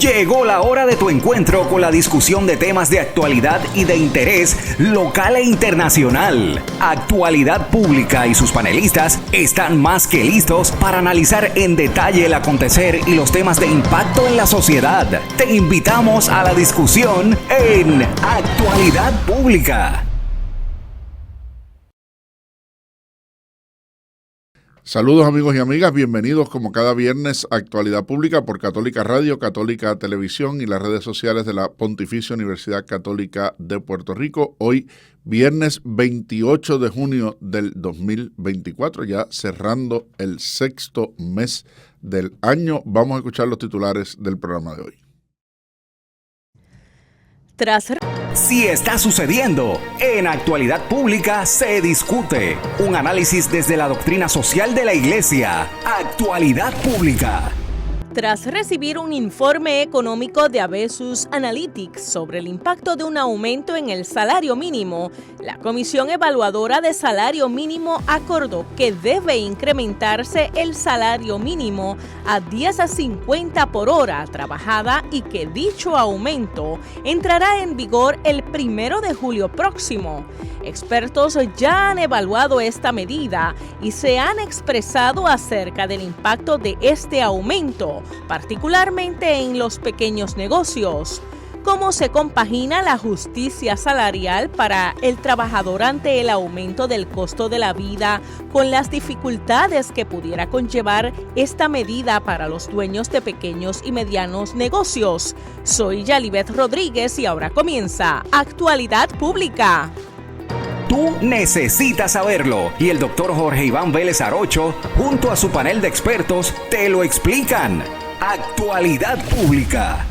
Llegó la hora de tu encuentro con la discusión de temas de actualidad y de interés local e internacional. Actualidad Pública y sus panelistas están más que listos para analizar en detalle el acontecer y los temas de impacto en la sociedad. Te invitamos a la discusión en Actualidad Pública. Saludos amigos y amigas, bienvenidos como cada viernes a Actualidad Pública por Católica Radio, Católica Televisión y las redes sociales de la Pontificia Universidad Católica de Puerto Rico. Hoy viernes 28 de junio del 2024, ya cerrando el sexto mes del año. Vamos a escuchar los titulares del programa de hoy. Si está sucediendo, en Actualidad Pública se discute. Un análisis desde la doctrina social de la Iglesia. Actualidad Pública. Tras recibir un informe económico de Abesus Analytics sobre el impacto de un aumento en el salario mínimo, la Comisión Evaluadora de Salario Mínimo acordó que debe incrementarse el salario mínimo a $10.50 por hora trabajada y que dicho aumento entrará en vigor el 1 de julio próximo. Expertos ya han evaluado esta medida y se han expresado acerca del impacto de este aumento, particularmente en los pequeños negocios. ¿Cómo se compagina la justicia salarial para el trabajador ante el aumento del costo de la vida con las dificultades que pudiera conllevar esta medida para los dueños de pequeños y medianos negocios? Soy Yalibeth Rodríguez y ahora comienza Actualidad Pública. Tú necesitas saberlo y el doctor Jorge Iván Vélez Arocho, junto a su panel de expertos, te lo explican. Actualidad Pública.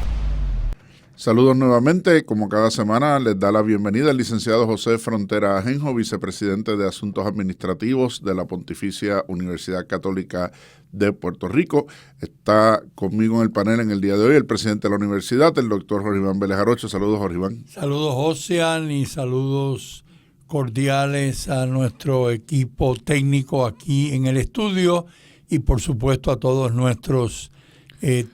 Saludos nuevamente, como cada semana les da la bienvenida el licenciado José Frontera Ajenjo, vicepresidente de Asuntos Administrativos de la Pontificia Universidad Católica de Puerto Rico. Está conmigo en el panel en el día de hoy el presidente de la universidad, el doctor Jorge Iván Vélez Arocho. Saludos, Jorge Iván. Saludos, Ocean, y saludos cordiales a nuestro equipo técnico aquí en el estudio y por supuesto a todos nuestros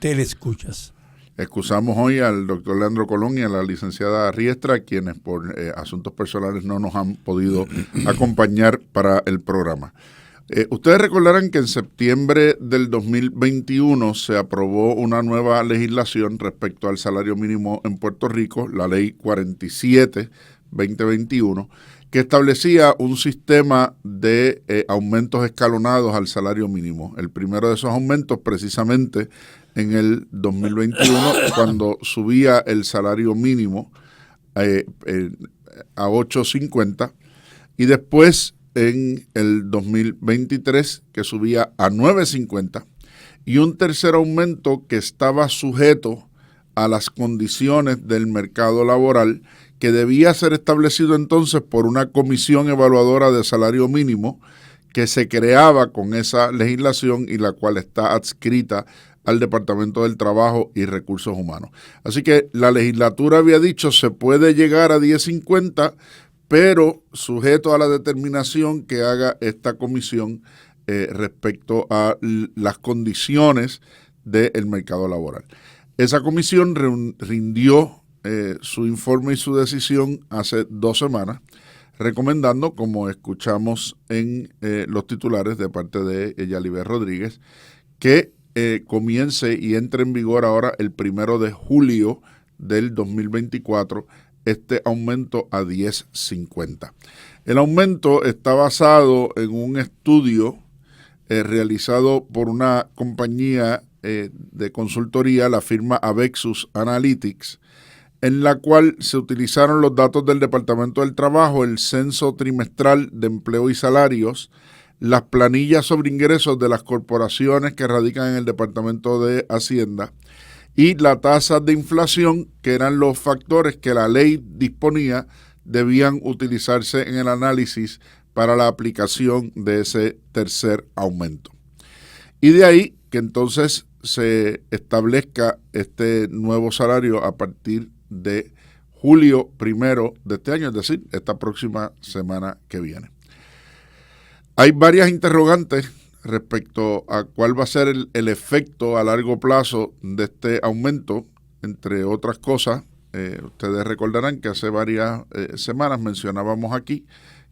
teleescuchas. Excusamos hoy al doctor Leandro Colón y a la licenciada Riestra, quienes por asuntos personales no nos han podido acompañar para el programa. Ustedes recordarán que en septiembre del 2021 se aprobó una nueva legislación respecto al salario mínimo en Puerto Rico, la Ley 47-2021, que establecía un sistema de aumentos escalonados al salario mínimo. El primero de esos aumentos precisamente en el 2021, cuando subía el salario mínimo a $8.50, y después en el 2023 que subía a $9.50, y un tercer aumento que estaba sujeto a las condiciones del mercado laboral, que debía ser establecido entonces por una comisión evaluadora de salario mínimo que se creaba con esa legislación y la cual está adscrita al Departamento del Trabajo y Recursos Humanos. Así que la legislatura había dicho se puede llegar a $10.50, pero sujeto a la determinación que haga esta comisión respecto a las condiciones del mercado laboral. Esa comisión rindió su informe y su decisión hace 2 semanas, recomendando, como escuchamos en los titulares de parte de Yalibeth Rodríguez, que comience y entre en vigor ahora el 1 de julio del 2024 este aumento a $10.50. El aumento está basado en un estudio realizado por una compañía de consultoría, la firma Abesus Analytics, en la cual se utilizaron los datos del Departamento del Trabajo, el censo trimestral de empleo y salarios, las planillas sobre ingresos de las corporaciones que radican en el Departamento de Hacienda y la tasa de inflación, que eran los factores que la ley disponía debían utilizarse en el análisis para la aplicación de ese tercer aumento. Y de ahí que entonces se establezca este nuevo salario a partir de julio 1 de este año, es decir, esta próxima semana que viene. Hay varias interrogantes respecto a cuál va a ser el efecto a largo plazo de este aumento entre otras cosas, ustedes recordarán que hace varias semanas mencionábamos aquí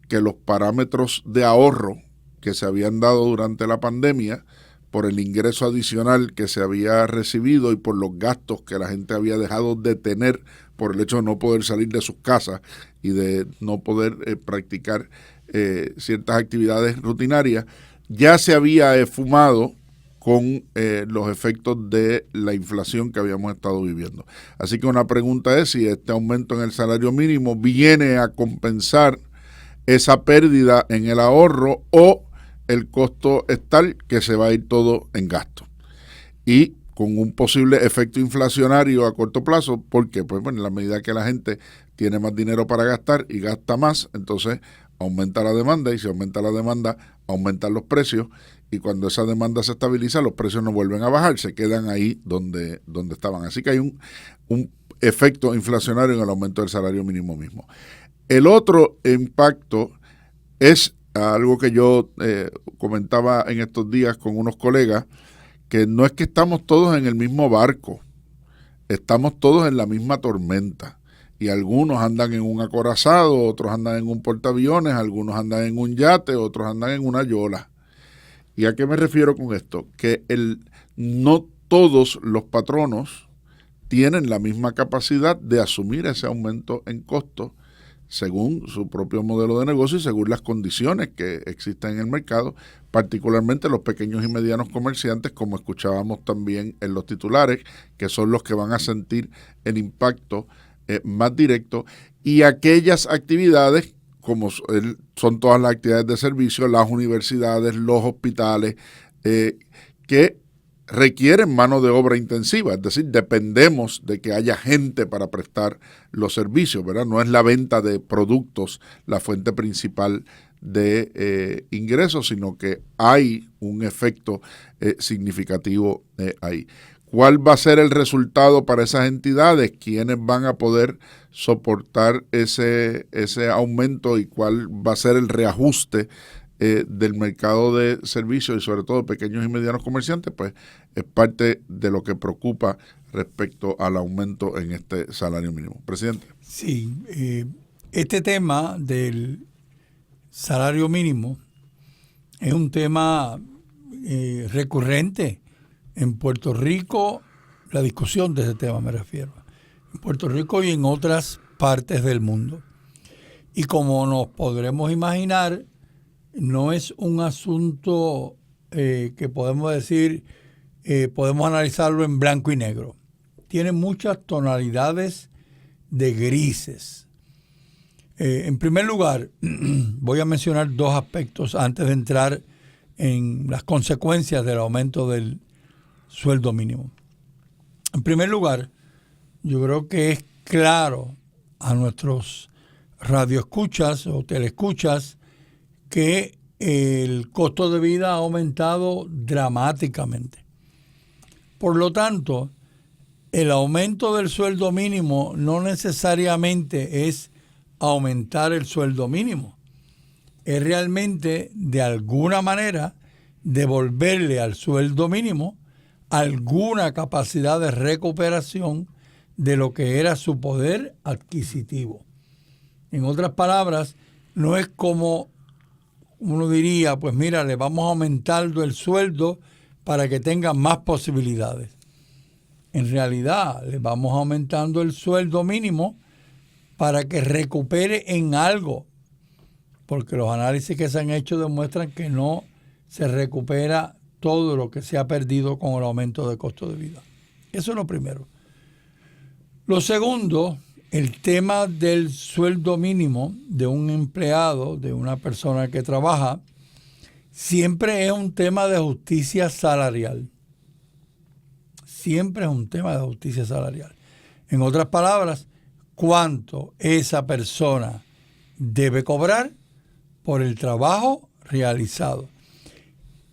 que los parámetros de ahorro que se habían dado durante la pandemia por el ingreso adicional que se había recibido y por los gastos que la gente había dejado de tener por el hecho de no poder salir de sus casas y de no poder practicar ciertas actividades rutinarias, ya se había esfumado con los efectos de la inflación que habíamos estado viviendo. Así que una pregunta es si este aumento en el salario mínimo viene a compensar esa pérdida en el ahorro o el costo es tal que se va a ir todo en gasto. Y con un posible efecto inflacionario a corto plazo, porque pues, bueno, en la medida que la gente tiene más dinero para gastar y gasta más, entonces aumenta la demanda, y si aumenta la demanda, aumentan los precios, y cuando esa demanda se estabiliza, los precios no vuelven a bajar, se quedan ahí donde estaban. Así que hay un efecto inflacionario en el aumento del salario mínimo mismo. El otro impacto es algo que yo comentaba en estos días con unos colegas, que no es que estamos todos en el mismo barco, estamos todos en la misma tormenta. Y algunos andan en un acorazado, otros andan en un portaaviones, algunos andan en un yate, otros andan en una yola. ¿Y a qué me refiero con esto? Que no todos los patronos tienen la misma capacidad de asumir ese aumento en costo según su propio modelo de negocio y según las condiciones que existen en el mercado, particularmente los pequeños y medianos comerciantes, como escuchábamos también en los titulares, que son los que van a sentir el impacto más directo, y aquellas actividades, como son todas las actividades de servicio, las universidades, los hospitales, que requieren mano de obra intensiva, es decir, dependemos de que haya gente para prestar los servicios, ¿verdad? No es la venta de productos la fuente principal de ingresos, sino que hay un efecto significativo ahí. ¿Cuál va a ser el resultado para esas entidades? ¿Quiénes van a poder soportar ese aumento y cuál va a ser el reajuste del mercado de servicios y sobre todo pequeños y medianos comerciantes? Pues es parte de lo que preocupa respecto al aumento en este salario mínimo. Presidente. Sí, este tema del salario mínimo es un tema recurrente en Puerto Rico, la discusión de ese tema me refiero, en Puerto Rico y en otras partes del mundo. Y como nos podremos imaginar, no es un asunto que podemos decir, podemos analizarlo en blanco y negro. Tiene muchas tonalidades de grises. En primer lugar, voy a mencionar dos aspectos antes de entrar en las consecuencias del aumento del sueldo mínimo. En primer lugar, yo creo que es claro a nuestros radioescuchas o teleescuchas que el costo de vida ha aumentado dramáticamente. Por lo tanto, el aumento del sueldo mínimo no necesariamente es aumentar el sueldo mínimo. Es realmente, de alguna manera, devolverle al sueldo mínimo alguna capacidad de recuperación de lo que era su poder adquisitivo. En otras palabras, no es como uno diría, pues mira, le vamos aumentando el sueldo para que tenga más posibilidades. En realidad, le vamos aumentando el sueldo mínimo para que recupere en algo, porque los análisis que se han hecho demuestran que no se recupera todo lo que se ha perdido con el aumento de costo de vida. Eso es lo primero. Lo segundo, el tema del sueldo mínimo de un empleado, de una persona que trabaja, siempre es un tema de justicia salarial. Siempre es un tema de justicia salarial. En otras palabras, ¿cuánto esa persona debe cobrar por el trabajo realizado?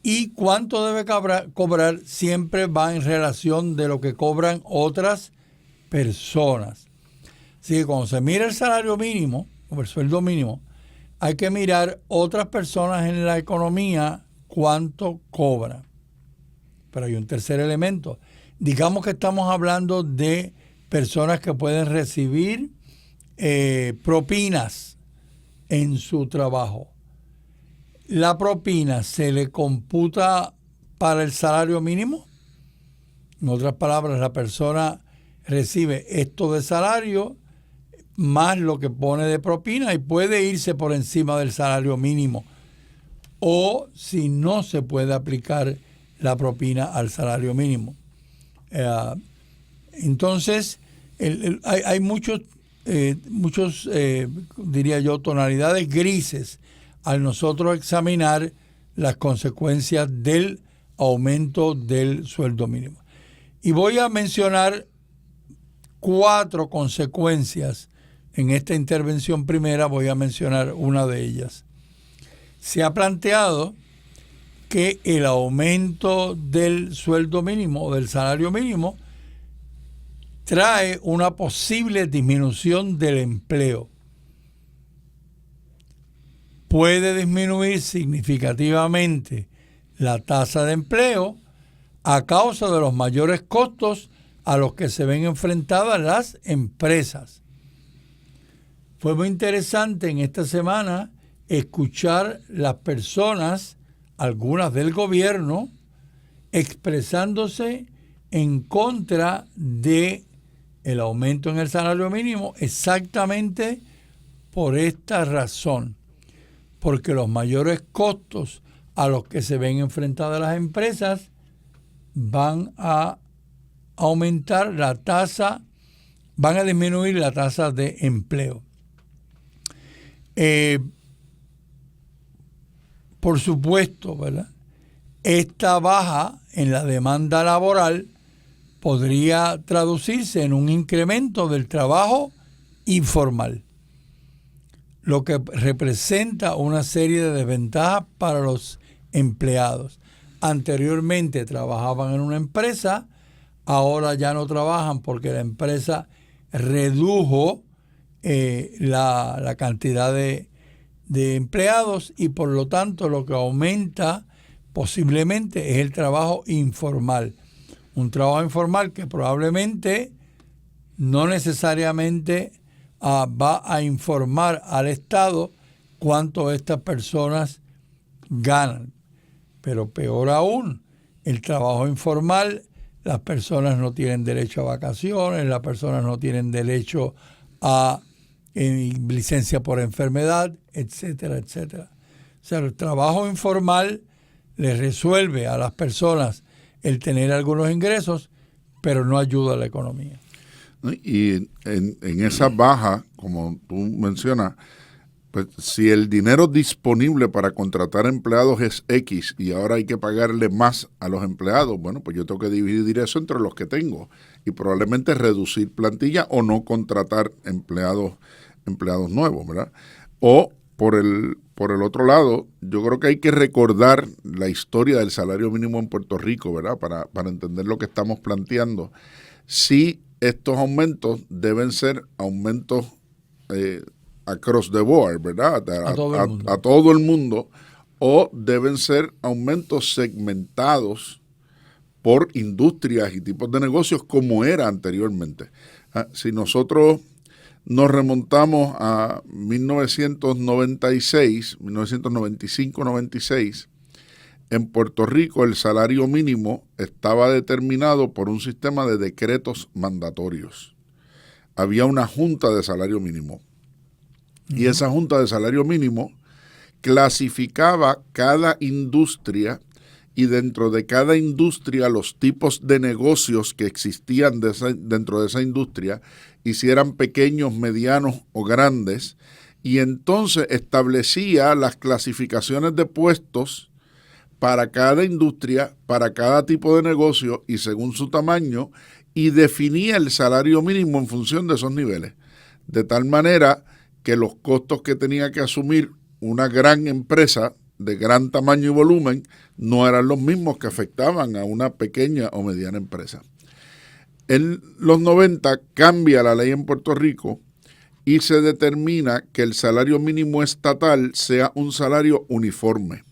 Y cuánto debe cobrar siempre va en relación de lo que cobran otras personas. Así que cuando se mira el salario mínimo o el sueldo mínimo, hay que mirar otras personas en la economía cuánto cobran. Pero hay un tercer elemento. Digamos que estamos hablando de personas que pueden recibir propinas en su trabajo. ¿La propina se le computa para el salario mínimo? En otras palabras, la persona recibe esto de salario más lo que pone de propina y puede irse por encima del salario mínimo. O si no se puede aplicar la propina al salario mínimo. Entonces, hay muchos, diría yo, tonalidades grises al nosotros examinar las consecuencias del aumento del sueldo mínimo. Y voy a mencionar 4 consecuencias. En esta intervención primera voy a mencionar una de ellas. Se ha planteado que el aumento del sueldo mínimo o del salario mínimo trae una posible disminución del empleo. Puede disminuir significativamente la tasa de empleo a causa de los mayores costos a los que se ven enfrentadas las empresas. Fue muy interesante en esta semana escuchar las personas, algunas del gobierno, expresándose en contra de el aumento en el salario mínimo exactamente por esta razón, porque los mayores costos a los que se ven enfrentadas las empresas van a aumentar la tasa, van a disminuir la tasa de empleo. Por supuesto, ¿verdad? Esta baja en la demanda laboral podría traducirse en un incremento del trabajo informal, lo que representa una serie de desventajas para los empleados. Anteriormente trabajaban en una empresa, ahora ya no trabajan porque la empresa redujo la cantidad de empleados y por lo tanto lo que aumenta posiblemente es el trabajo informal. Un trabajo informal que probablemente no necesariamente va a informar al Estado cuánto estas personas ganan. Pero peor aún, el trabajo informal, las personas no tienen derecho a vacaciones, las personas no tienen derecho a licencia por enfermedad, etcétera, etcétera. O sea, el trabajo informal le resuelve a las personas el tener algunos ingresos, pero no ayuda a la economía. Y en esa baja, como tú mencionas, pues si el dinero disponible para contratar empleados es X y ahora hay que pagarle más a los empleados, bueno, pues yo tengo que dividir eso entre los que tengo y probablemente reducir plantilla o no contratar empleados nuevos, ¿verdad? O por el otro lado, yo creo que hay que recordar la historia del salario mínimo en Puerto Rico, ¿verdad? Para entender lo que estamos planteando. Sí, estos aumentos deben ser aumentos across the board, ¿verdad? A todo el mundo, o deben ser aumentos segmentados por industrias y tipos de negocios como era anteriormente. Si nosotros nos remontamos a 1995-96, en Puerto Rico el salario mínimo estaba determinado por un sistema de decretos mandatorios. Había una junta de salario mínimo. Y esa junta de salario mínimo clasificaba cada industria y dentro de cada industria los tipos de negocios que existían dentro de esa industria, y si eran pequeños, medianos o grandes, y entonces establecía las clasificaciones de puestos para cada industria, para cada tipo de negocio y según su tamaño, y definía el salario mínimo en función de esos niveles, de tal manera que los costos que tenía que asumir una gran empresa de gran tamaño y volumen no eran los mismos que afectaban a una pequeña o mediana empresa. En los 90 cambia la ley en Puerto Rico y se determina que el salario mínimo estatal sea un salario uniforme.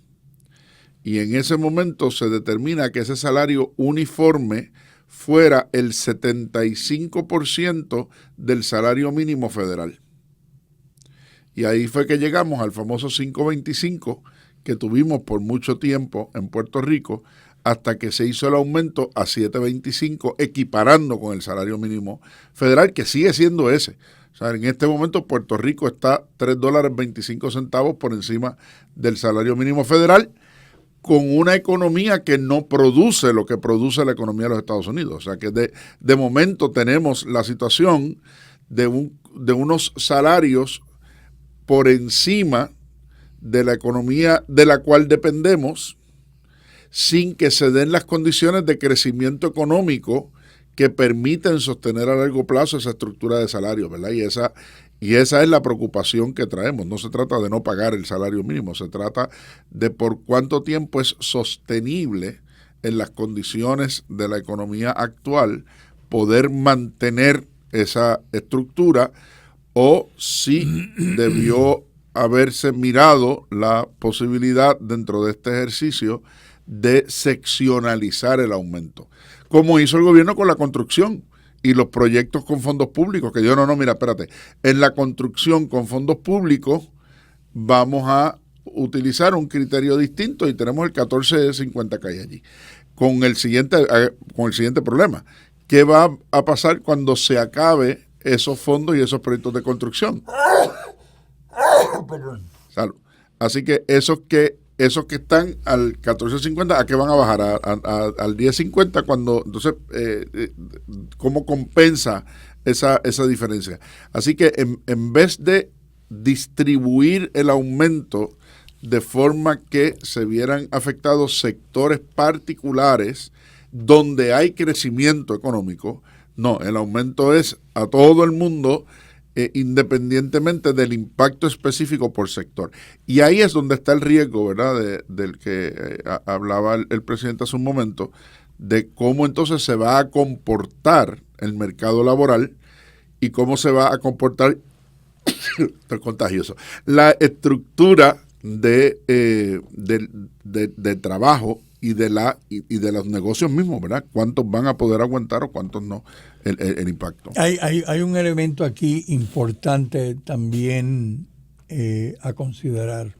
Y en ese momento se determina que ese salario uniforme fuera el 75% del salario mínimo federal. Y ahí fue que llegamos al famoso 5.25 que tuvimos por mucho tiempo en Puerto Rico, hasta que se hizo el aumento a 7.25, equiparando con el salario mínimo federal, que sigue siendo ese. O sea, en este momento Puerto Rico está $3.25 por encima del salario mínimo federal, con una economía que no produce lo que produce la economía de los Estados Unidos. O sea, que de momento tenemos la situación de unos salarios por encima de la economía de la cual dependemos, sin que se den las condiciones de crecimiento económico que permiten sostener a largo plazo esa estructura de salarios, ¿verdad? Y esa es la preocupación que traemos. No se trata de no pagar el salario mínimo, se trata de por cuánto tiempo es sostenible en las condiciones de la economía actual poder mantener esa estructura, o si debió haberse mirado la posibilidad dentro de este ejercicio de seccionalizar el aumento, como hizo el gobierno con la construcción y los proyectos con fondos públicos, que yo mira, espérate, en la construcción con fondos públicos vamos a utilizar un criterio distinto y tenemos el 1450 que hay allí, con el siguiente problema. ¿Qué va a pasar cuando se acabe esos fondos y esos proyectos de construcción? Perdón. Salud. Así que esos que están al 14.50, ¿a qué van a bajar? Al 10.50, cuando entonces ¿cómo compensa esa diferencia? Así que en vez de distribuir el aumento de forma que se vieran afectados sectores particulares donde hay crecimiento económico, no, el aumento es a todo el mundo, independientemente del impacto específico por sector. Y ahí es donde está el riesgo, ¿verdad?, del que hablaba el presidente hace un momento, de cómo entonces se va a comportar el mercado laboral y cómo se va a comportar estoy contagioso, la estructura de trabajo y de los negocios mismos, ¿verdad? ¿Cuántos van a poder aguantar o cuántos no el impacto? Hay un elemento aquí importante también a considerar,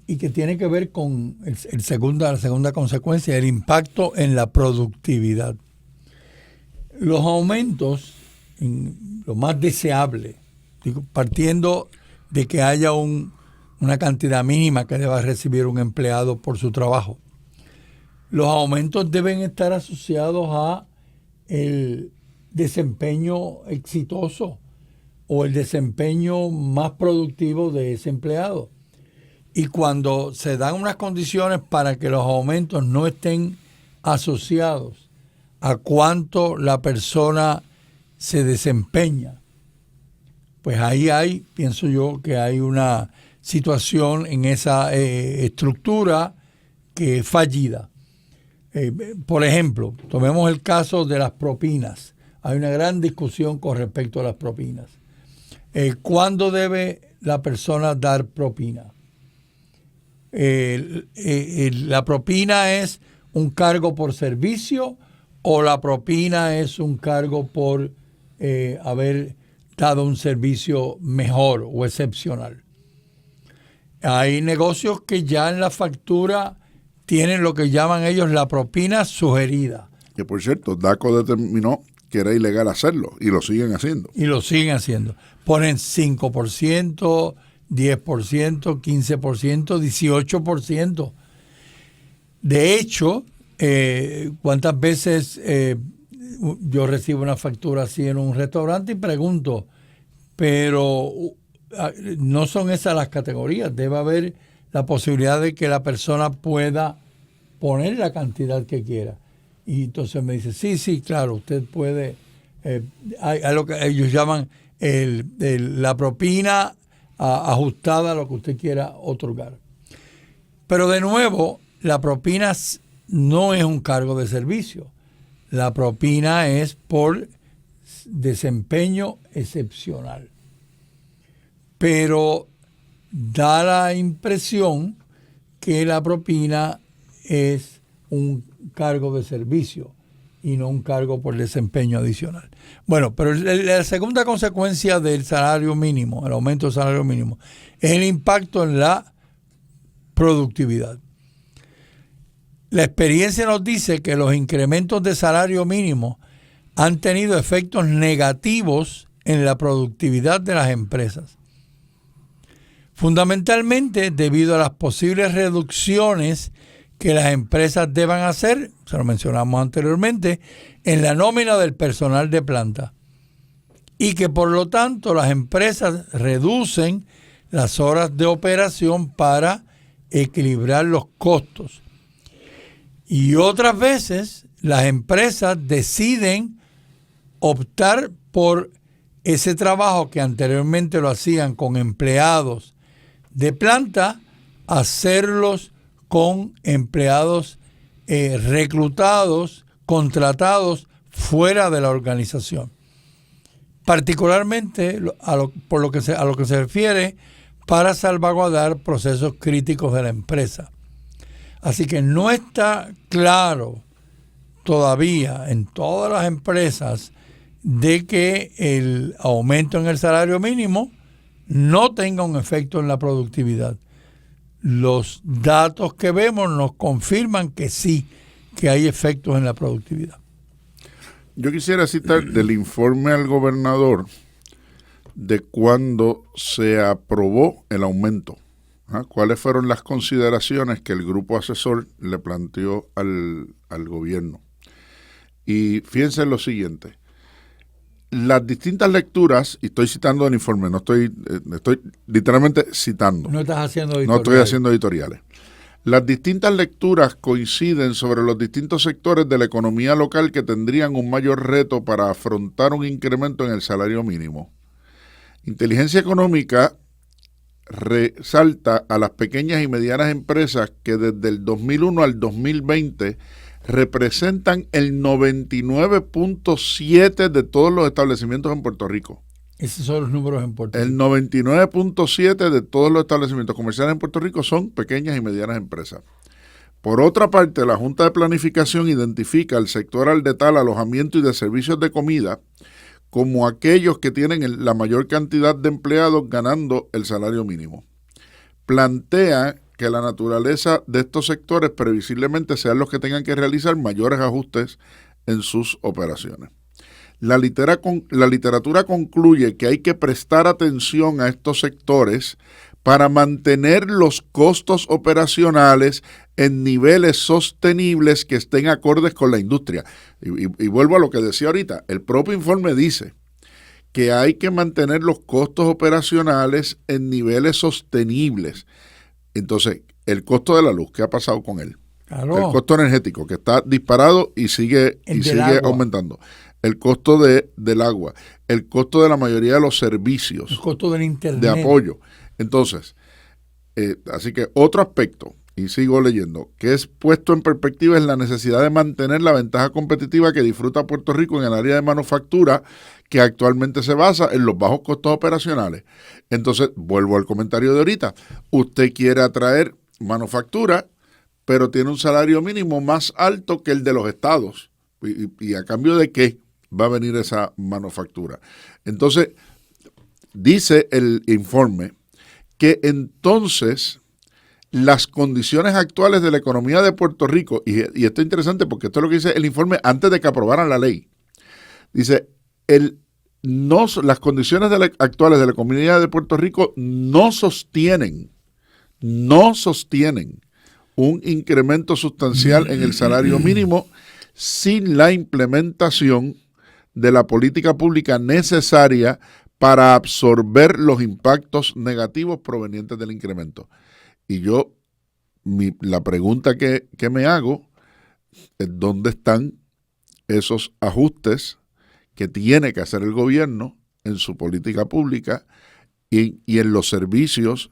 y que tiene que ver con la segunda consecuencia, el impacto en la productividad. Los aumentos, lo más deseable, partiendo de que haya una cantidad mínima que deba recibir un empleado por su trabajo. Los aumentos deben estar asociados a el desempeño exitoso o el desempeño más productivo de ese empleado. Y cuando se dan unas condiciones para que los aumentos no estén asociados a cuánto la persona se desempeña, pues ahí pienso yo que hay una situación en esa estructura que es fallida. Por ejemplo, tomemos el caso de las propinas. Hay una gran discusión con respecto a las propinas. ¿Cuándo debe la persona dar propina? ¿La propina es un cargo por servicio o la propina es un cargo por haber dado un servicio mejor o excepcional? Hay negocios que ya en la factura tienen lo que llaman ellos la propina sugerida. Que por cierto, DACO determinó que era ilegal hacerlo y lo siguen haciendo. Ponen 5%, 10%, 15%, 18%. De hecho, ¿cuántas veces yo recibo una factura así en un restaurante y pregunto, pero no son esas las categorías? Debe haber la posibilidad de que la persona pueda poner la cantidad que quiera. Y entonces me dice, sí, claro, usted puede, hay lo que ellos llaman la propina ajustada a lo que usted quiera otorgar. Pero de nuevo, la propina no es un cargo de servicio. La propina es por desempeño excepcional. Pero da la impresión que la propina es un cargo de servicio. y no un cargo por desempeño adicional. Bueno, pero la segunda consecuencia del salario mínimo, el aumento del salario mínimo, es el impacto en la productividad. La experiencia nos dice que los incrementos de salario mínimo han tenido efectos negativos en la productividad de las empresas. Fundamentalmente debido a las posibles reducciones que las empresas deban hacer, se lo mencionamos anteriormente, en la nómina del personal de planta. Y que por lo tanto las empresas reducen las horas de operación para equilibrar los costos. Y otras veces las empresas deciden optar por ese trabajo que anteriormente lo hacían con empleados de planta, hacerlos con empleados reclutados, contratados fuera de la organización. Particularmente a lo que se refiere para salvaguardar procesos críticos de la empresa. Así que no está claro todavía en todas las empresas de que el aumento en el salario mínimo no tenga un efecto en la productividad. Los datos que vemos nos confirman que sí, que hay efectos en la productividad. Yo quisiera citar del informe al gobernador de cuando se aprobó el aumento. ¿Cuáles fueron las consideraciones que el grupo asesor le planteó al gobierno? Y fíjense en lo siguiente. Las distintas lecturas, y estoy citando el informe, no estoy literalmente citando. No estás haciendo editoriales. No estoy haciendo editoriales. Las distintas lecturas coinciden sobre los distintos sectores de la economía local que tendrían un mayor reto para afrontar un incremento en el salario mínimo. Inteligencia Económica resalta a las pequeñas y medianas empresas que desde el 2001 al 2020 representan el 99.7% de todos los establecimientos en Puerto Rico. Esos son los números en Puerto Rico. El 99.7% de todos los establecimientos comerciales en Puerto Rico son pequeñas y medianas empresas. Por otra parte, la Junta de Planificación identifica el sector al detalle, alojamiento y de servicios de comida como aquellos que tienen la mayor cantidad de empleados ganando el salario mínimo. Plantea que la naturaleza de estos sectores previsiblemente sean los que tengan que realizar mayores ajustes en sus operaciones. La literatura concluye que hay que prestar atención a estos sectores para mantener los costos operacionales en niveles sostenibles que estén acordes con la industria. Y vuelvo a lo que decía ahorita, el propio informe dice que hay que mantener los costos operacionales en niveles sostenibles. Entonces, el costo de la luz, ¿qué ha pasado con él? Claro. El costo energético, que está disparado y sigue aumentando. El costo del agua, el costo de la mayoría de los servicios. El costo del internet. De apoyo. Entonces, así que otro aspecto, y sigo leyendo, que es puesto en perspectiva es la necesidad de mantener la ventaja competitiva que disfruta Puerto Rico en el área de manufactura, que actualmente se basa en los bajos costos operacionales. Entonces, vuelvo al comentario de ahorita. Usted quiere atraer manufactura, pero tiene un salario mínimo más alto que el de los estados. ¿Y a cambio de qué va a venir esa manufactura? Entonces, dice el informe que entonces las condiciones actuales de la economía de Puerto Rico, y esto es interesante porque esto es lo que dice el informe antes de que aprobaran la ley, dice, las condiciones actuales de la economía de Puerto Rico no sostienen un incremento sustancial en el salario mínimo sin la implementación de la política pública necesaria para absorber los impactos negativos provenientes del incremento. Y la pregunta que me hago es ¿dónde están esos ajustes que tiene que hacer el gobierno en su política pública y en los servicios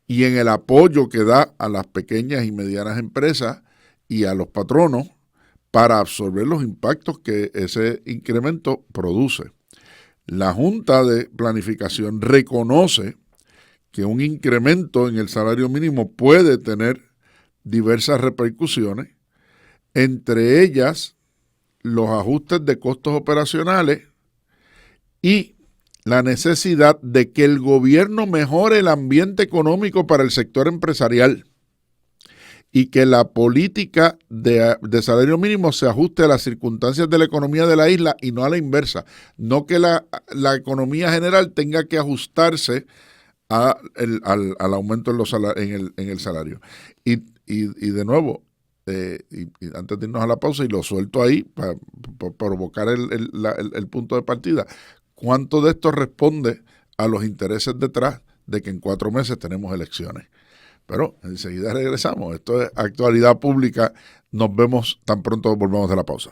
y en el apoyo que da a las pequeñas y medianas empresas y a los patronos para absorber los impactos que ese incremento produce? La Junta de Planificación reconoce que un incremento en el salario mínimo puede tener diversas repercusiones, entre ellas los ajustes de costos operacionales y la necesidad de que el gobierno mejore el ambiente económico para el sector empresarial y que la política de salario mínimo se ajuste a las circunstancias de la economía de la isla y no a la inversa. No que la economía general tenga que ajustarse al aumento en el salario. Y de nuevo, y antes de irnos a la pausa, y lo suelto ahí para provocar el punto de partida, ¿cuánto de esto responde a los intereses detrás de que en 4 meses tenemos elecciones? Pero enseguida regresamos. Esto es Actualidad Pública. Nos vemos tan pronto volvamos de la pausa.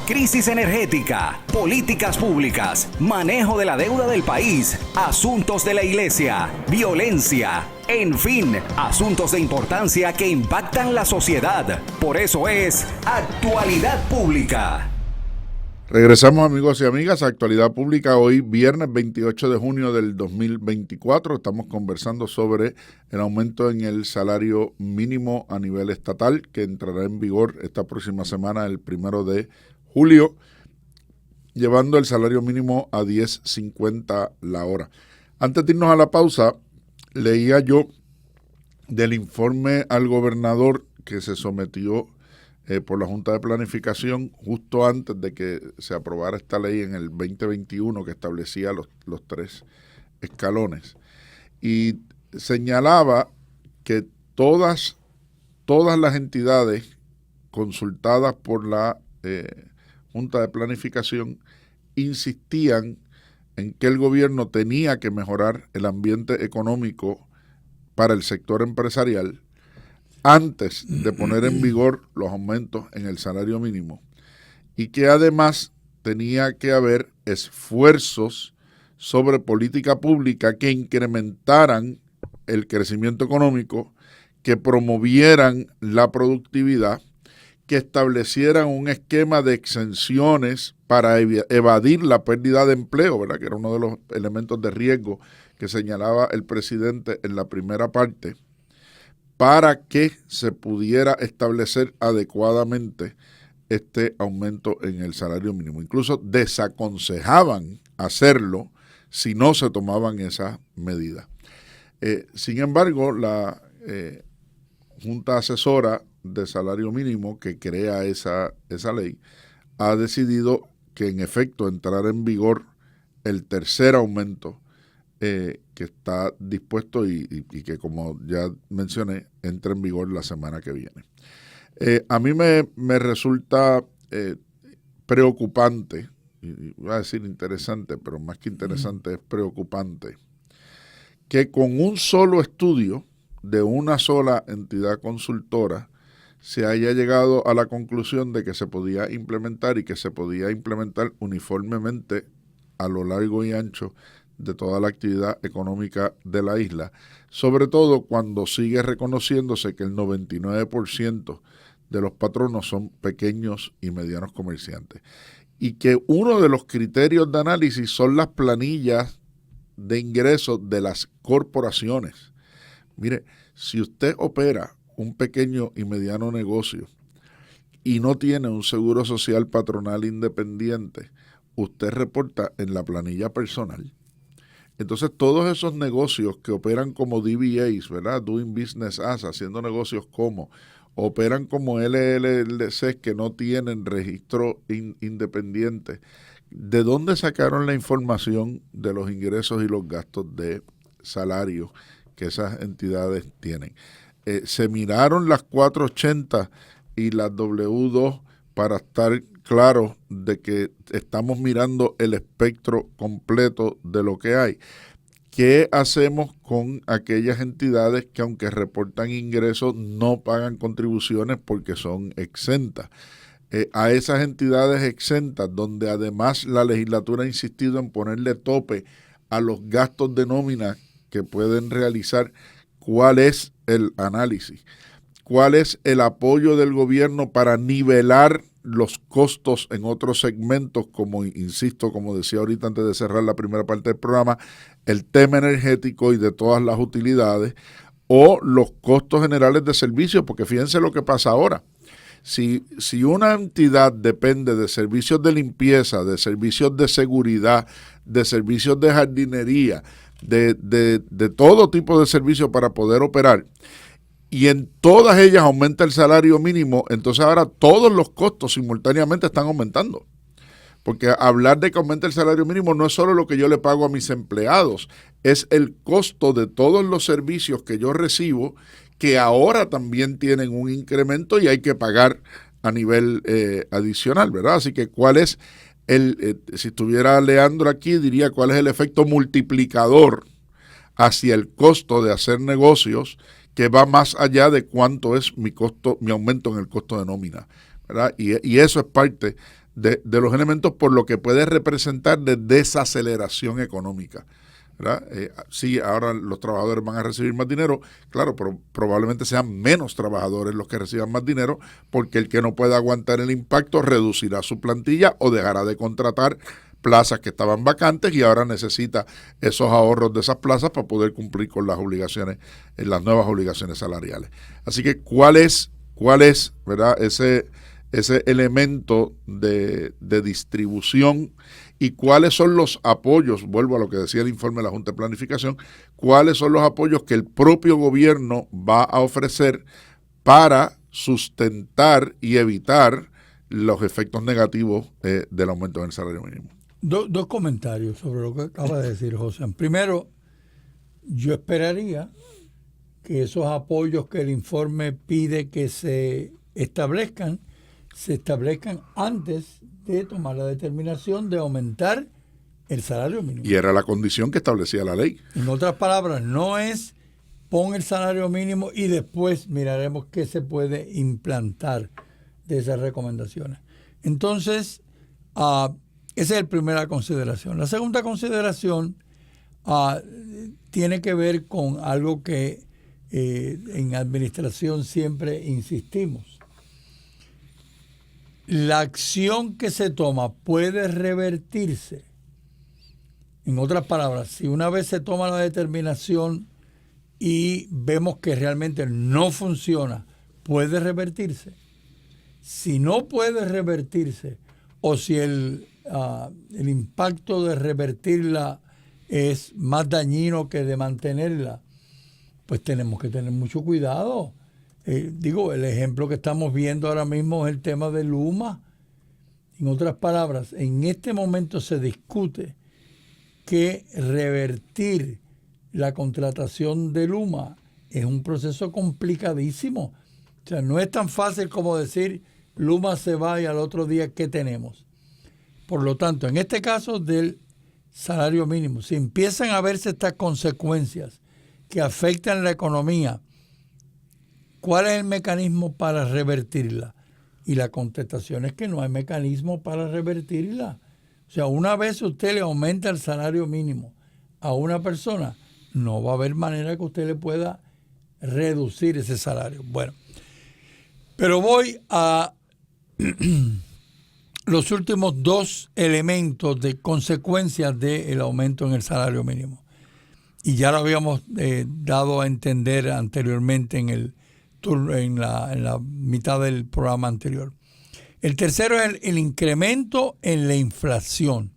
Crisis energética, políticas públicas, manejo de la deuda del país, asuntos de la iglesia, violencia, en fin, asuntos de importancia que impactan la sociedad. Por eso es Actualidad Pública. Regresamos, amigos y amigas, a Actualidad Pública. Hoy, viernes 28 de junio del 2024. Estamos conversando sobre el aumento en el salario mínimo a nivel estatal, que entrará en vigor esta próxima semana, el 1 de julio, llevando el salario mínimo a $10.50 la hora. Antes de irnos a la pausa, leía yo del informe al gobernador que se sometió por la Junta de Planificación justo antes de que se aprobara esta ley en el 2021 que establecía los 3 escalones. Y señalaba que todas las entidades consultadas por la Junta de Planificación insistían en que el gobierno tenía que mejorar el ambiente económico para el sector empresarial antes de poner en vigor los aumentos en el salario mínimo, y que además tenía que haber esfuerzos sobre política pública que incrementaran el crecimiento económico, que promovieran la productividad, que establecieran un esquema de exenciones para evadir la pérdida de empleo, ¿verdad?, que era uno de los elementos de riesgo que señalaba el presidente en la primera parte, para que se pudiera establecer adecuadamente este aumento en el salario mínimo. Incluso desaconsejaban hacerlo si no se tomaban esas medidas. Sin embargo, la Junta Asesora de Salario Mínimo, que crea esa ley, ha decidido que en efecto entrará en vigor el tercer aumento que está dispuesto y que, como ya mencioné, entra en vigor la semana que viene. A mí me resulta preocupante, y voy a decir interesante, pero más que interesante es preocupante, que con un solo estudio de una sola entidad consultora se haya llegado a la conclusión de que se podía implementar y que se podía implementar uniformemente a lo largo y ancho de toda la actividad económica de la isla, sobre todo cuando sigue reconociéndose que el 99% de los patronos son pequeños y medianos comerciantes, y que uno de los criterios de análisis son las planillas de ingresos de las corporaciones. Mire, si usted opera un pequeño y mediano negocio y no tiene un seguro social patronal independiente, usted reporta en la planilla personal. Entonces, todos esos negocios que operan como DBAs, ¿verdad? Doing Business As, haciendo negocios como, operan como LLCs que no tienen registro independiente. ¿De dónde sacaron la información de los ingresos y los gastos de salario que esas entidades tienen? Se miraron las 480 y las W2 para estar claros de que estamos mirando el espectro completo de lo que hay. ¿Qué hacemos con aquellas entidades que, aunque reportan ingresos, no pagan contribuciones porque son exentas? A esas entidades exentas, donde además la legislatura ha insistido en ponerle tope a los gastos de nómina que pueden realizar, ¿cuál es el análisis? ¿Cuál es el apoyo del gobierno para nivelar los costos en otros segmentos, como, insisto, como decía ahorita antes de cerrar la primera parte del programa, el tema energético y de todas las utilidades, o los costos generales de servicios? Porque fíjense lo que pasa ahora. Si una entidad depende de servicios de limpieza, de servicios de seguridad, de servicios de jardinería, de todo tipo de servicios para poder operar, y en todas ellas aumenta el salario mínimo, entonces ahora todos los costos simultáneamente están aumentando. Porque hablar de que aumenta el salario mínimo no es solo lo que yo le pago a mis empleados, es el costo de todos los servicios que yo recibo, que ahora también tienen un incremento y hay que pagar a nivel adicional, ¿verdad? Así que ¿cuál es si estuviera Leandro aquí, diría cuál es el efecto multiplicador hacia el costo de hacer negocios, que va más allá de cuánto es mi aumento en el costo de nómina, ¿verdad? Y eso es parte de los elementos por lo que puede representar de desaceleración económica, ¿verdad? Sí, ahora los trabajadores van a recibir más dinero, claro, pero probablemente sean menos trabajadores los que reciban más dinero, porque el que no pueda aguantar el impacto reducirá su plantilla o dejará de contratar plazas que estaban vacantes y ahora necesita esos ahorros de esas plazas para poder cumplir con las obligaciones, las nuevas obligaciones salariales. Así que ¿cuál es, ¿verdad?, ese elemento de distribución y cuáles son los apoyos? Vuelvo a lo que decía el informe de la Junta de Planificación, cuáles son los apoyos que el propio gobierno va a ofrecer para sustentar y evitar los efectos negativos del aumento del salario mínimo. Dos comentarios sobre lo que acaba de decir José. Primero, yo esperaría que esos apoyos que el informe pide que se establezcan antes de tomar la determinación de aumentar el salario mínimo. Y era la condición que establecía la ley. En otras palabras, no es pon el salario mínimo y después miraremos qué se puede implantar de esas recomendaciones. Entonces, esa es la primera consideración. La segunda consideración tiene que ver con algo que en administración siempre insistimos. La acción que se toma puede revertirse. En otras palabras, si una vez se toma la determinación y vemos que realmente no funciona, puede revertirse. Si no puede revertirse, o si el impacto de revertirla es más dañino que de mantenerla, pues tenemos que tener mucho cuidado. El ejemplo que estamos viendo ahora mismo es el tema de Luma. En otras palabras, en este momento se discute que revertir la contratación de Luma es un proceso complicadísimo. O sea, no es tan fácil como decir Luma se va y al otro día, ¿qué tenemos? Por lo tanto, en este caso del salario mínimo, si empiezan a verse estas consecuencias que afectan la economía, ¿cuál es el mecanismo para revertirla? Y la contestación es que no hay mecanismo para revertirla. O sea, una vez usted le aumenta el salario mínimo a una persona, no va a haber manera que usted le pueda reducir ese salario. Bueno, pero voy a los últimos dos elementos de consecuencias del aumento en el salario mínimo. Y ya lo habíamos dado a entender anteriormente en la mitad del programa anterior. El tercero es el incremento en la inflación.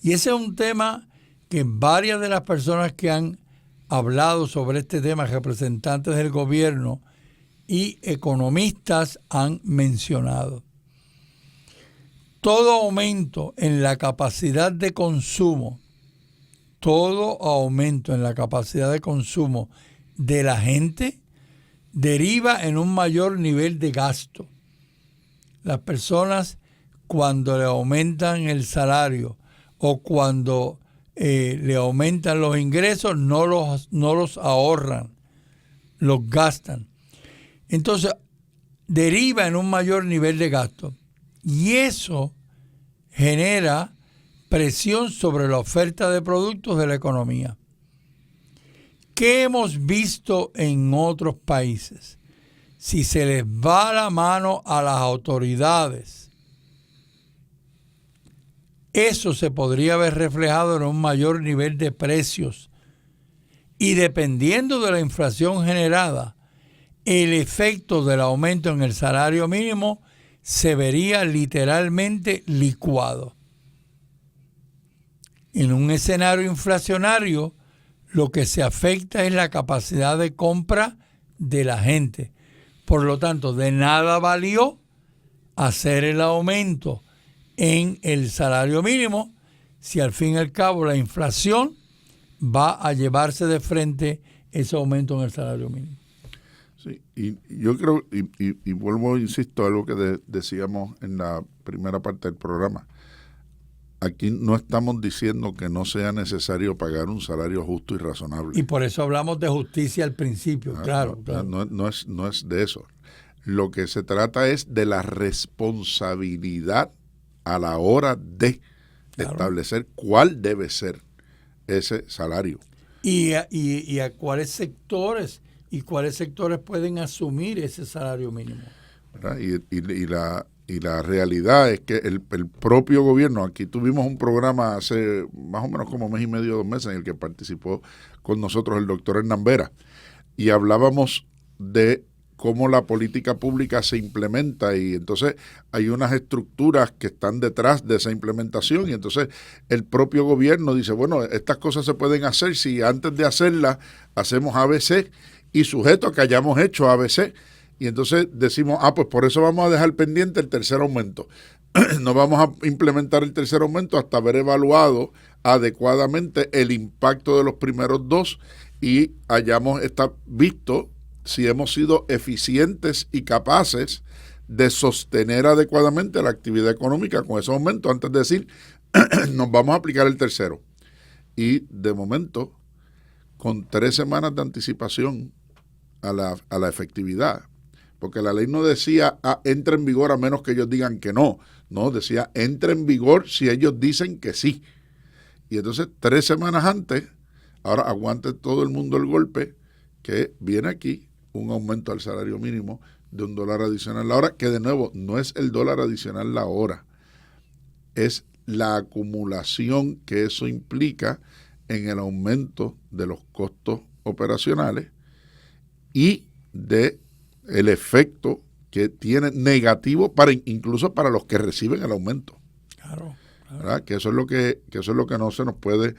Y ese es un tema que varias de las personas que han hablado sobre este tema, representantes del gobierno y economistas, han mencionado. Todo aumento en la capacidad de consumo, de la gente deriva en un mayor nivel de gasto. Las personas, cuando le aumentan el salario o cuando le aumentan los ingresos, no los ahorran, los gastan. Entonces, deriva en un mayor nivel de gasto. Y eso genera presión sobre la oferta de productos de la economía. ¿Qué hemos visto en otros países? Si se les va la mano a las autoridades, eso se podría ver reflejado en un mayor nivel de precios. Y dependiendo de la inflación generada, el efecto del aumento en el salario mínimo se vería literalmente licuado. En un escenario inflacionario, lo que se afecta es la capacidad de compra de la gente. Por lo tanto, de nada valió hacer el aumento en el salario mínimo si al fin y al cabo la inflación va a llevarse de frente ese aumento en el salario mínimo. Sí, y yo creo, y vuelvo, insisto, a algo que decíamos en la primera parte del programa. Aquí no estamos diciendo que no sea necesario pagar un salario justo y razonable. Y por eso hablamos de justicia al principio, claro. No es de eso. Lo que se trata es de la responsabilidad a la hora de establecer cuál debe ser ese salario. Y a cuáles sectores pueden asumir ese salario mínimo. ¿Verdad? Y la realidad es que el propio gobierno, aquí tuvimos un programa hace más o menos como mes y medio, 2 meses, en el que participó con nosotros el doctor Hernán Vera, y hablábamos de cómo la política pública se implementa, y entonces hay unas estructuras que están detrás de esa implementación, y entonces el propio gobierno dice, bueno, estas cosas se pueden hacer si antes de hacerlas hacemos ABC y sujeto a que hayamos hecho ABC. Y entonces decimos, pues por eso vamos a dejar pendiente el tercer aumento. No vamos a implementar el tercer aumento hasta haber evaluado adecuadamente el impacto de los primeros 2 y hayamos visto si hemos sido eficientes y capaces de sostener adecuadamente la actividad económica con esos aumentos antes de decir, nos vamos a aplicar el tercero. Y de momento, con 3 semanas de anticipación a la efectividad, porque la ley no decía entra en vigor a menos que ellos digan que no, decía entra en vigor si ellos dicen que sí. Y entonces 3 semanas antes, ahora aguante todo el mundo el golpe, que viene aquí un aumento al salario mínimo de $1 adicional la hora, que de nuevo no es el $1 adicional la hora, es la acumulación que eso implica en el aumento de los costos operacionales y de el efecto que tiene negativo incluso para los que reciben el aumento. Claro. ¿Verdad? Que eso es lo que no se nos puede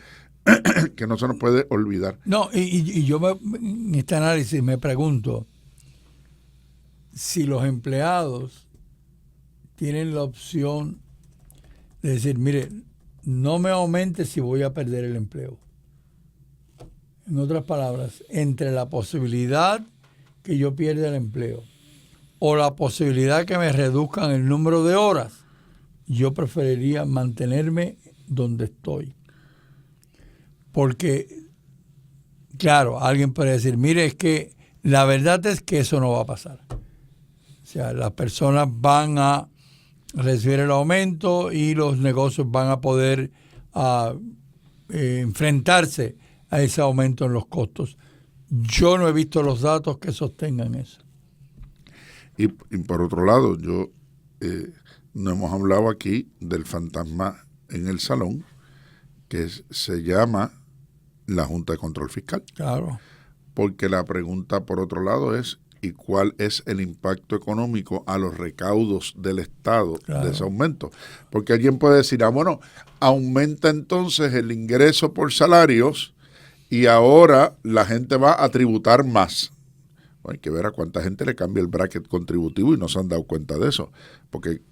que no se nos puede olvidar. No, y yo en este análisis me pregunto si los empleados tienen la opción de decir, mire, no me aumente si voy a perder el empleo. En otras palabras, entre la posibilidad que yo pierda el empleo o la posibilidad que me reduzcan el número de horas, yo preferiría mantenerme donde estoy. Porque, claro, alguien puede decir, mire, es que la verdad es que eso no va a pasar. O sea, las personas van a recibir el aumento y los negocios van a poder enfrentarse a ese aumento en los costos. Yo no he visto los datos que sostengan eso. Y por otro lado, no hemos hablado aquí del fantasma en el salón, que se llama la Junta de Control Fiscal. Claro. Porque la pregunta, por otro lado, es ¿y cuál es el impacto económico a los recaudos del Estado de ese aumento? Porque alguien puede decir, bueno, aumenta entonces el ingreso por salarios y ahora la gente va a tributar más. Bueno, hay que ver a cuánta gente le cambia el bracket contributivo y no se han dado cuenta de eso. Porque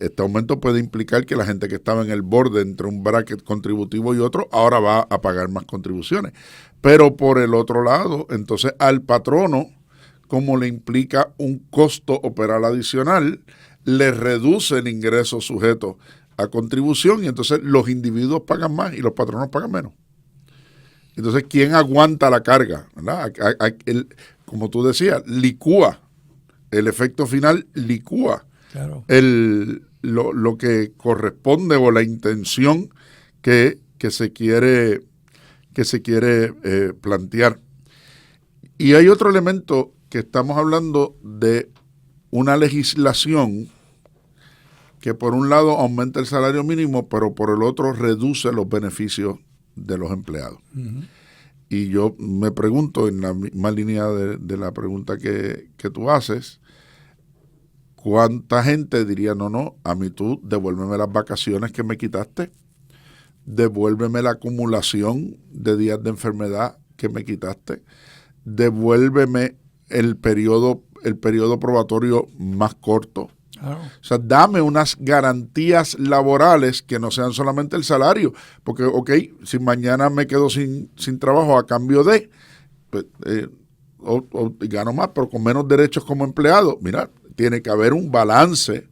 este aumento puede implicar que la gente que estaba en el borde entre un bracket contributivo y otro, ahora va a pagar más contribuciones. Pero por el otro lado, entonces al patrono, como le implica un costo operar adicional, le reduce el ingreso sujeto a contribución y entonces los individuos pagan más y los patronos pagan menos. Entonces, ¿quién aguanta la carga? ¿Verdad? Como tú decías, licúa. El efecto final licúa claro. Lo que corresponde o la intención que se quiere plantear. Y hay otro elemento que estamos hablando de una legislación que por un lado aumenta el salario mínimo, pero por el otro reduce los beneficios de los empleados. Uh-huh. Y yo me pregunto, en la misma línea de la pregunta que tú haces, ¿cuánta gente diría, no, a mí tú devuélveme las vacaciones que me quitaste, devuélveme la acumulación de días de enfermedad que me quitaste, devuélveme el periodo probatorio más corto? Claro. O sea, dame unas garantías laborales que no sean solamente el salario, porque, si mañana me quedo sin trabajo a cambio de, pues, o gano más, pero con menos derechos como empleado, mira, tiene que haber un balance,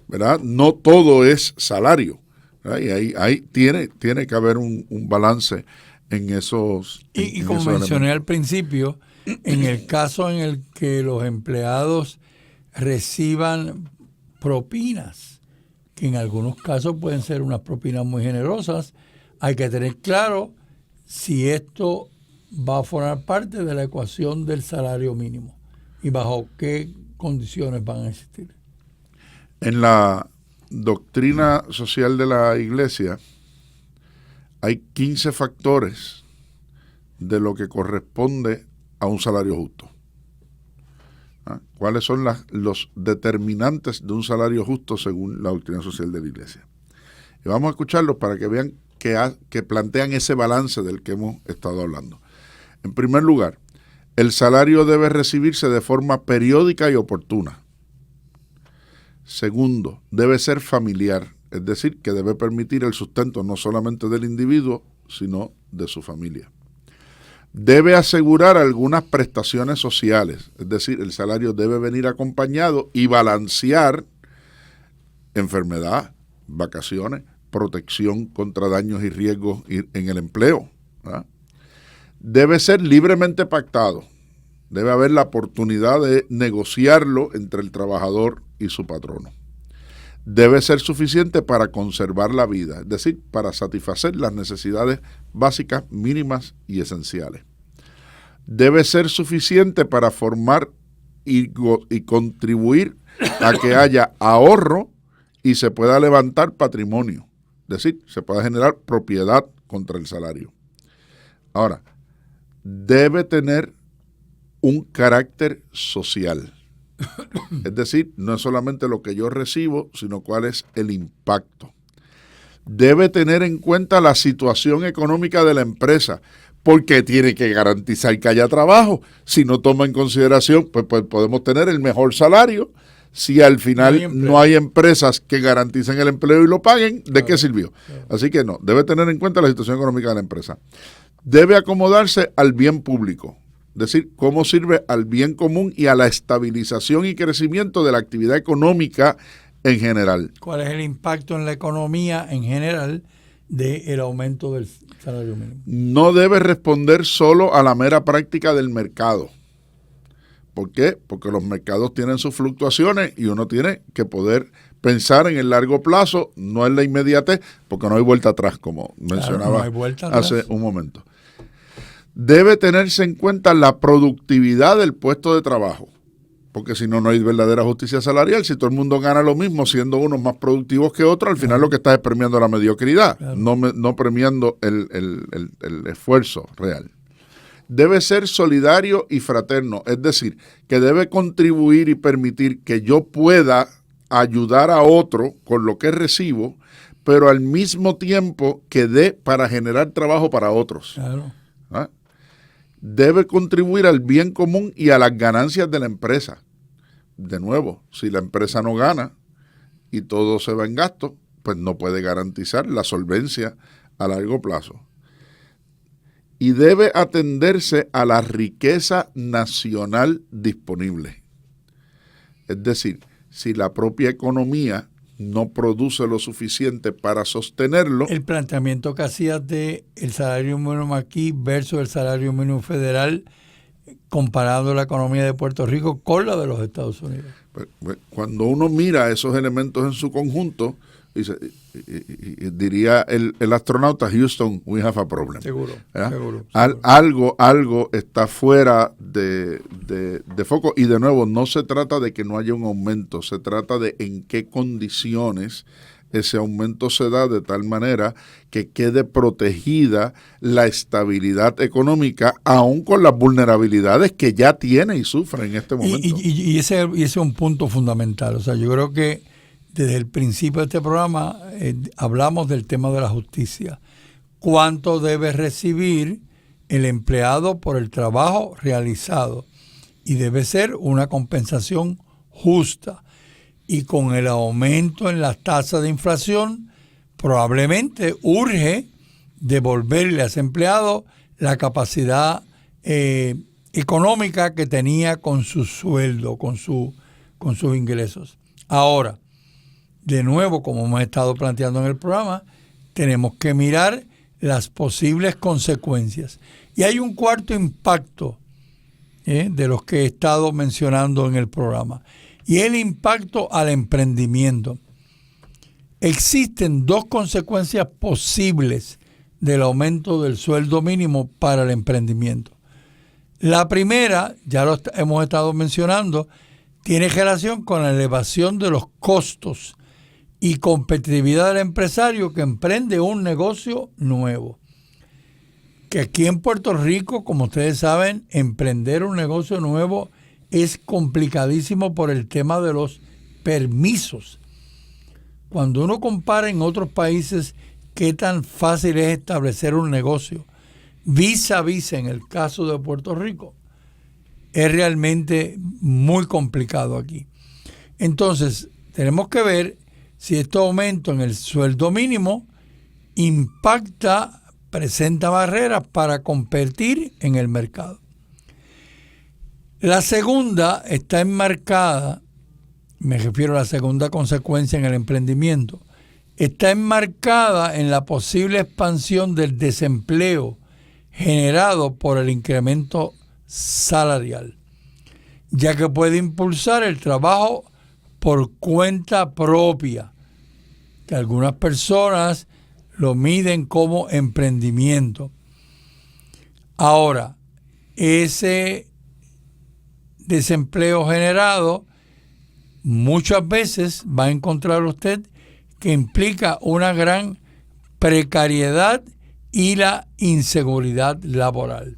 ¿verdad? No todo es salario, ¿verdad? Y ahí tiene que haber un balance en esos. Y como mencioné al principio, en el caso en el que los empleados reciban propinas, que en algunos casos pueden ser unas propinas muy generosas, hay que tener claro si esto va a formar parte de la ecuación del salario mínimo y bajo qué condiciones van a existir. En la doctrina social de la Iglesia hay 15 factores de lo que corresponde a un salario justo. ¿Cuáles son los determinantes de un salario justo según la doctrina social de la Iglesia? Y vamos a escucharlos para que vean que plantean ese balance del que hemos estado hablando. En primer lugar, el salario debe recibirse de forma periódica y oportuna. Segundo, debe ser familiar, es decir, que debe permitir el sustento no solamente del individuo, sino de su familia. Debe asegurar algunas prestaciones sociales, es decir, el salario debe venir acompañado y balancear enfermedad, vacaciones, protección contra daños y riesgos en el empleo, ¿verdad? Debe ser libremente pactado, debe haber la oportunidad de negociarlo entre el trabajador y su patrono. Debe ser suficiente para conservar la vida, es decir, para satisfacer las necesidades básicas, mínimas y esenciales. Debe ser suficiente para formar y contribuir a que haya ahorro y se pueda levantar patrimonio, es decir, se pueda generar propiedad contra el salario. Ahora, debe tener un carácter social. Es decir, no es solamente lo que yo recibo, sino cuál es el impacto. Debe tener en cuenta la situación económica de la empresa, porque tiene que garantizar que haya trabajo. Si no toma en consideración, pues podemos tener el mejor salario. Si al final no hay empresas que garanticen el empleo y lo paguen, ¿de qué sirvió? Así que no, debe tener en cuenta la situación económica de la empresa. Debe acomodarse al bien público. Es decir, cómo sirve al bien común y a la estabilización y crecimiento de la actividad económica en general. ¿Cuál es el impacto en la economía en general del aumento del salario mínimo? No debe responder solo a la mera práctica del mercado. ¿Por qué? Porque los mercados tienen sus fluctuaciones y uno tiene que poder pensar en el largo plazo, no en la inmediatez, porque no hay vuelta atrás, como mencionaba hace un momento. Debe tenerse en cuenta la productividad del puesto de trabajo, porque si no, no hay verdadera justicia salarial. Si todo el mundo gana lo mismo, siendo unos más productivos que otros, al final lo que está es premiando la mediocridad, no premiando el esfuerzo real. Debe ser solidario y fraterno, es decir, que debe contribuir y permitir que yo pueda ayudar a otro con lo que recibo, pero al mismo tiempo que dé para generar trabajo para otros. Claro. ¿Ah? Debe contribuir al bien común y a las ganancias de la empresa. De nuevo, si la empresa no gana y todo se va en gasto, pues no puede garantizar la solvencia a largo plazo. Y debe atenderse a la riqueza nacional disponible. Es decir, si la propia economía no produce lo suficiente para sostenerlo. El planteamiento que hacías de el salario mínimo aquí versus el salario mínimo federal, comparando la economía de Puerto Rico con la de los Estados Unidos. Cuando uno mira esos elementos en su conjunto, diría el astronauta Houston, we have a problem. Seguro. Algo está fuera de foco, y de nuevo no se trata de que no haya un aumento, se trata de en qué condiciones ese aumento se da de tal manera que quede protegida la estabilidad económica, aún con las vulnerabilidades que ya tiene y sufre en este momento. Y ese es un punto fundamental. O sea, yo creo que desde el principio de este programa hablamos del tema de la justicia. ¿Cuánto debe recibir el empleado por el trabajo realizado? Y debe ser una compensación justa. Y con el aumento en las tasas de inflación, probablemente urge devolverle a ese empleado la capacidad económica que tenía con su sueldo, con sus ingresos. Ahora, de nuevo, como hemos estado planteando en el programa, tenemos que mirar las posibles consecuencias. Y hay un cuarto impacto de los que he estado mencionando en el programa, y el impacto al emprendimiento. Existen dos consecuencias posibles del aumento del sueldo mínimo para el emprendimiento. La primera, ya lo hemos estado mencionando, tiene relación con la elevación de los costos y competitividad del empresario que emprende un negocio nuevo. Que aquí en Puerto Rico, como ustedes saben, emprender un negocio nuevo es complicadísimo por el tema de los permisos. Cuando uno compara en otros países qué tan fácil es establecer un negocio, vis a vis en el caso de Puerto Rico, es realmente muy complicado aquí. Entonces, tenemos que ver si este aumento en el sueldo mínimo presenta barreras para competir en el mercado. La segunda está enmarcada, me refiero a la segunda consecuencia en el emprendimiento, está enmarcada en la posible expansión del desempleo generado por el incremento salarial, ya que puede impulsar el trabajo por cuenta propia, que algunas personas lo miden como emprendimiento. Ahora, ese desempleo generado muchas veces va a encontrar usted que implica una gran precariedad y la inseguridad laboral.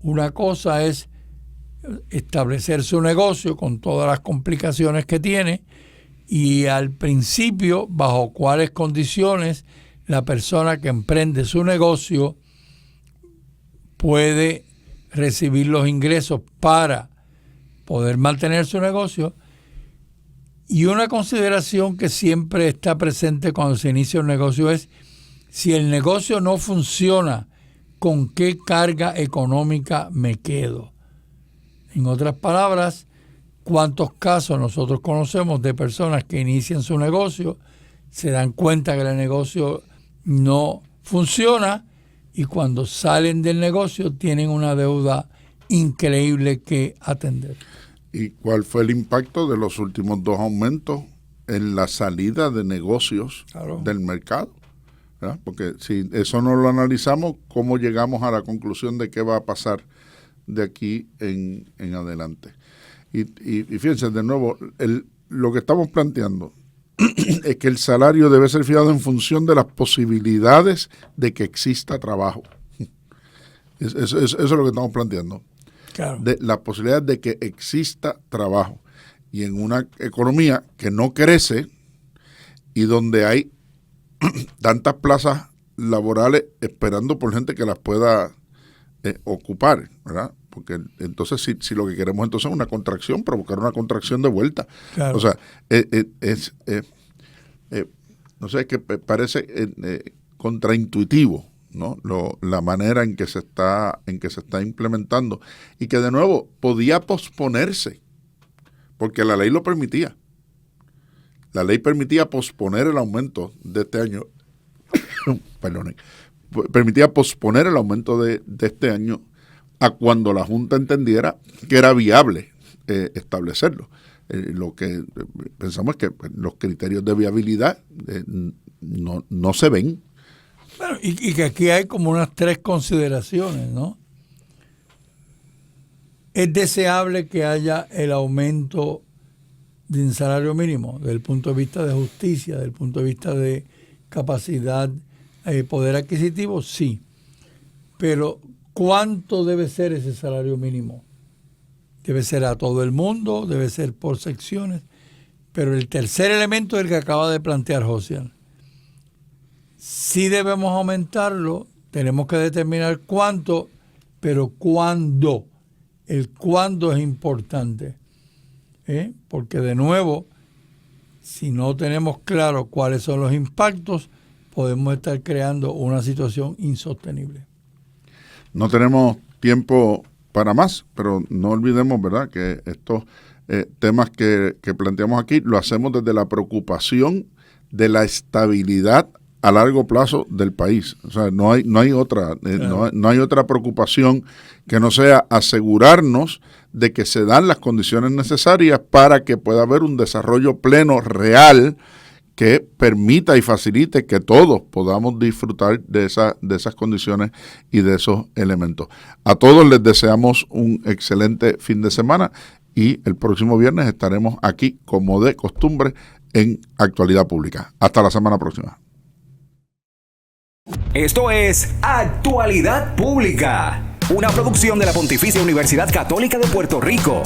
Una cosa es establecer su negocio con todas las complicaciones que tiene y al principio bajo cuáles condiciones la persona que emprende su negocio puede recibir los ingresos para poder mantener su negocio. Y una consideración que siempre está presente cuando se inicia un negocio es si el negocio no funciona, ¿con qué carga económica me quedo? En otras palabras, ¿cuántos casos nosotros conocemos de personas que inician su negocio, se dan cuenta que el negocio no funciona y cuando salen del negocio tienen una deuda increíble que atender? ¿Y cuál fue el impacto de los últimos dos aumentos en la salida de negocios del mercado? ¿Verdad? Porque si eso no lo analizamos, ¿cómo llegamos a la conclusión de qué va a pasar de aquí en adelante? Y fíjense, de nuevo, lo que estamos planteando es que el salario debe ser fijado en función de las posibilidades de que exista trabajo. Eso es lo que estamos planteando. Claro. De la posibilidad de que exista trabajo. Y en una economía que no crece y donde hay tantas plazas laborales esperando por gente que las pueda ocupar, ¿verdad? Porque entonces si lo que queremos entonces es una contracción, provocar una contracción de vuelta. Claro. O sea, no sé, que parece contraintuitivo, ¿no? La manera en que se está implementando y que de nuevo podía posponerse porque la ley lo permitía. La ley permitía posponer el aumento de este año. Perdón. Permitía posponer el aumento de este año a cuando la Junta entendiera que era viable establecerlo. Lo que pensamos es que los criterios de viabilidad no se ven. Bueno, y que aquí hay como unas tres consideraciones, ¿no? Es deseable que haya el aumento de salario mínimo, desde el punto de vista de justicia, desde el punto de vista de capacidad, poder adquisitivo, sí. Pero ¿cuánto debe ser ese salario mínimo? Debe ser a todo el mundo, debe ser por secciones. Pero el tercer elemento es el que acaba de plantear Josian. Si debemos aumentarlo, tenemos que determinar cuánto, pero cuándo. El cuándo es importante. Porque de nuevo, si no tenemos claro cuáles son los impactos, podemos estar creando una situación insostenible. No tenemos tiempo para más, pero no olvidemos, ¿verdad?, que estos temas que planteamos aquí lo hacemos desde la preocupación de la estabilidad a largo plazo del país. O sea, no hay otra, claro. no hay otra preocupación que no sea asegurarnos de que se dan las condiciones necesarias para que pueda haber un desarrollo pleno, real, que permita y facilite que todos podamos disfrutar de esas condiciones y de esos elementos. A todos les deseamos un excelente fin de semana y el próximo viernes estaremos aquí, como de costumbre, en Actualidad Pública. Hasta la semana próxima. Esto es Actualidad Pública, una producción de la Pontificia Universidad Católica de Puerto Rico.